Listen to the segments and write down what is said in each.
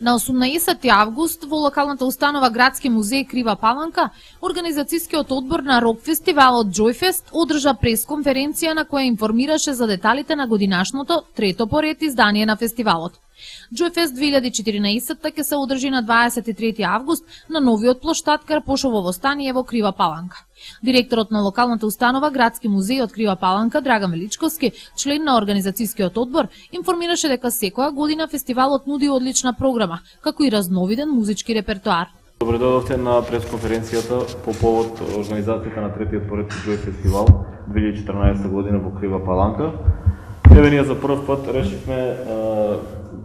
На 18 август во локалната установа Градски музеј Крива Паланка, организацијскиот одбор на рок фестивалот Joyfest одржа пресконференција на која информираше за деталите на годинашното трето поред издание на фестивалот. Joyfest 2014 ќе се одржи на 23 август на новиот плоштад Карпошово востание во Крива Паланка. Директорот на локалната установа Градски музеј од Крива Паланка Драган Величковски, член на организацијскиот одбор, информираше дека секоја година фестивалот нуди одлична програма, како и разновиден музички репертоар. Добре дојдовте на пресконференцијата по повод организацијата на третиот поред Joy фестивал 2014 година во Крива Паланка. Еве ние за прв пат решивме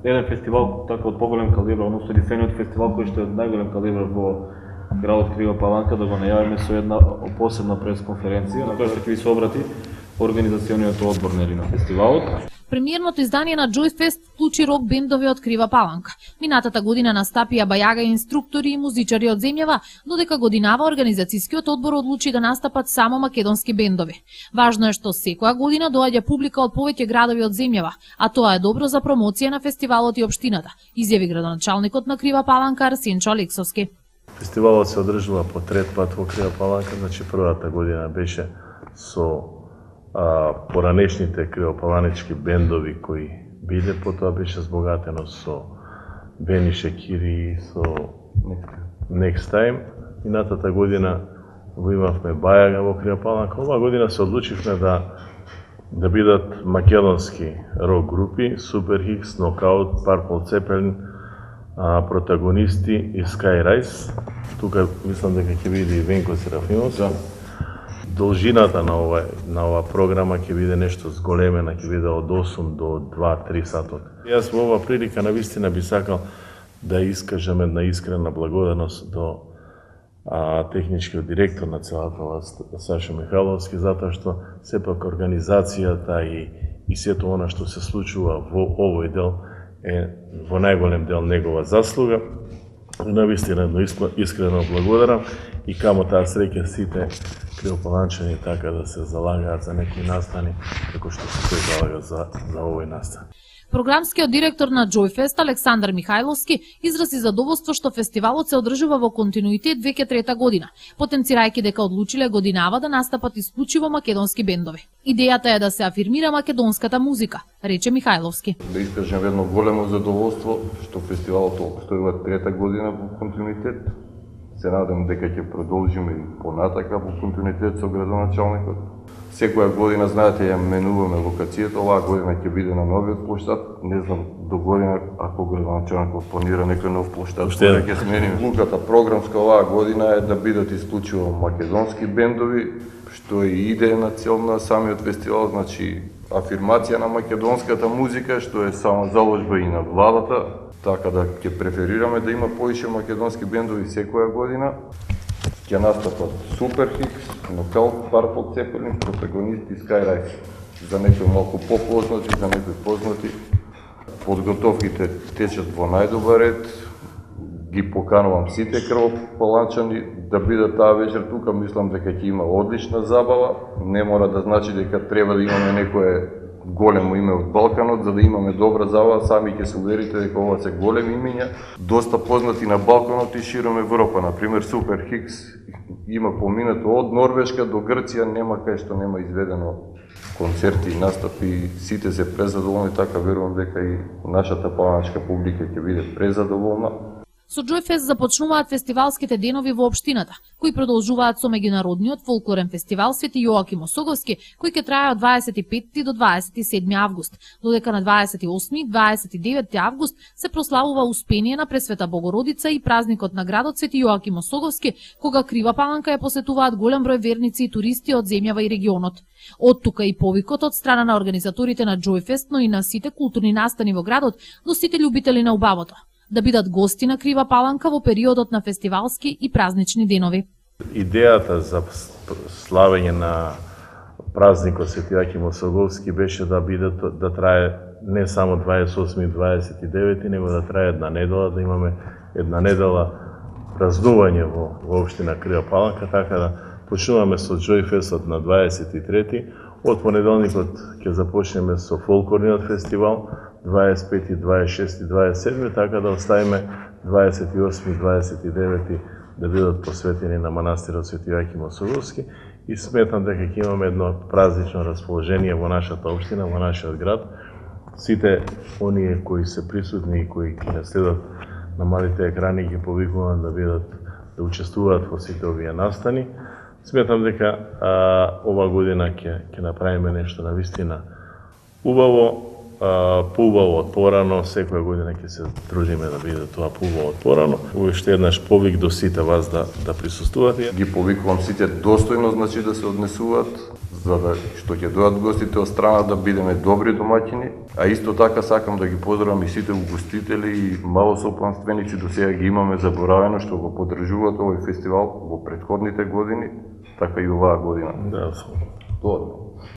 еден фестивал така од поголем калибар, односно единствениот фестивал кој што е од најголем калибар во градот Крива Паланка, да го најавиме со една посебна пресконференција на која што ќе ви се обрати организациониот одбор на фестивалот. Премиерното издание на Joyfest вклучи рок бендови од Крива Паланка. Минатата година настапија бајага инструктори и музичари од земјава, додека годинава организацијскиот одбор одлучи да настапат само македонски бендови. Важно е што секоја година доаѓа публика од повеќе градови од земјава, а тоа е добро за промоција на фестивалот и општината, изјави градоначалникот на Крива Паланка Арсенчо Алексовски. Фестивалот се одржува по трет пат во Крива Паланка, значи првата година беше со поранешните кривопаланички бендови кои биле, потоа беше збогатено со Бени Шекири, со Next Time. Минатата година го имавме бајага во Крива Паланка. Оваа година се одлучивме да бидат македонски рок групи, Super Hix, Knockout, Purple Zeppelin, протагонисти и Sky Rise. Тука мислам дека ќе биде и Венко Серафимовски. Должината на оваа програма ќе биде нешто зголемена, ќе биде од 8 до 2-3 сатот. Јас во оваа прилика навистина би сакал да искажам една искрена благодарност до техничкиот директор на целата ова Сашо Михайловски, затоа што сепак организацијата и сето она што се случува во овој дел е во најголем дел негова заслуга. Навистина искрено благодарам и камо таа среќа сите кривопаланчани така да се залагаат за некои настани, како што се тој залага за овој настан. Програмскиот директор на Joyfest Александар Михайловски изрази задоволство што фестивалот се одржува во континуитет веќе трета година, потенцирајќи дека одлучиле годинава да настапат исклучиво македонски бендови. Идејата е да се афирмира македонската музика, рече Михайловски. Да искажам едно големо задоволство што фестивалот обстојува трета година во континуитет. Се надам дека ќе продолжиме и понатака во континуитет со градоначалникот. Секоја година, знаете, ја менуваме локацијата, оваа година ќе биде на новиот плоштад. Не знам до година ако градоначалникот планира некој нов плоштад, кој ќе смениме. Луката програмска оваа година е да бидат исклучиво македонски бендови, што е и идејна цел на самиот фестивал, значи афирмација на македонската музика, што е само заложба и на владата. Така да ќе преферираме да има повише македонски бендови секоја година. Ќе настапат Super Hix, Knockout, Purple Zeppelin, протагонисти Sky Rise. За некои малку попознати, за некои познати. Подготовките течат во најдобар ред. Ги поканувам сите кривопаланчани да бидат таа вечер тука. Мислам дека ќе има одлична забава. Не мора да значи дека треба да имаме некое големо име од Балканот, за да имаме добра забава, сами ќе се уверите дека ова се големи имења, доста познати на Балканот и широм Европа. Например, Super Hix има поминато од Норвешка до Грција, нема кај што нема изведено концерти и настапи, сите се презадоволни, така верувам дека и нашата паланачка публика ќе биде презадоволна. Со Joyfest започнуваат фестивалските денови во општината, кои продолжуваат со меѓународниот фолклорен фестивал Свети Јоаким Осоговски, кој ќе трае од 25 до 27 август, додека на 28 и 29 август се прославува Успение на Пресвета Богородица и празникот на градот Свети Јоаким Осоговски, кога Крива Паланка ја посетуваат голем број верници и туристи од земјава и регионот. Од тука и повикот од страна на организаторите на Joyfest, но и на сите културни настани во градот, до сите љубители на убавото, да бидат гости на Крива Паланка во периодот на фестивалски и празнични денови. Идејата за славење на празникот Свети Јоаким Осоговски беше да трае не само 28 и 29, него да трае една недела, да имаме една недела празнување во општина Крива Паланка, така да почнуваме со Joyfestот на 23. Од понеделникот ќе започнеме со фолклорниот фестивал, 25, 26 и 27, така да оставиме 28 и 29 да бидат посветени на манастирот Свети Јоаким Осоговски и сметам дека ќе имаме едно празнично расположение во нашата општина, во нашиот град. Сите оние кои се присутни и кои ќе не следат на малите екрани ги повикувам да бидат да учествуваат во сите овие настани. Сметам дека ова година ќе направиме нешто навистина убаво, поубаво од порано, секоја година ќе се трудиме да биде тоа поубаво од порано. Уште еднаш повик до сите вас да присуствувате. Ги повикувам сите достојно, значи да се однесуваат, за да што ќе дојдат гостите од страна да бидеме добри домаќини, а исто така сакам да ги поздравам и сите угостители и малосопанственици, до сега ги имаме заборавено што го поддржуваат овој фестивал во претходните години, така и оваа година. Да, Тоа.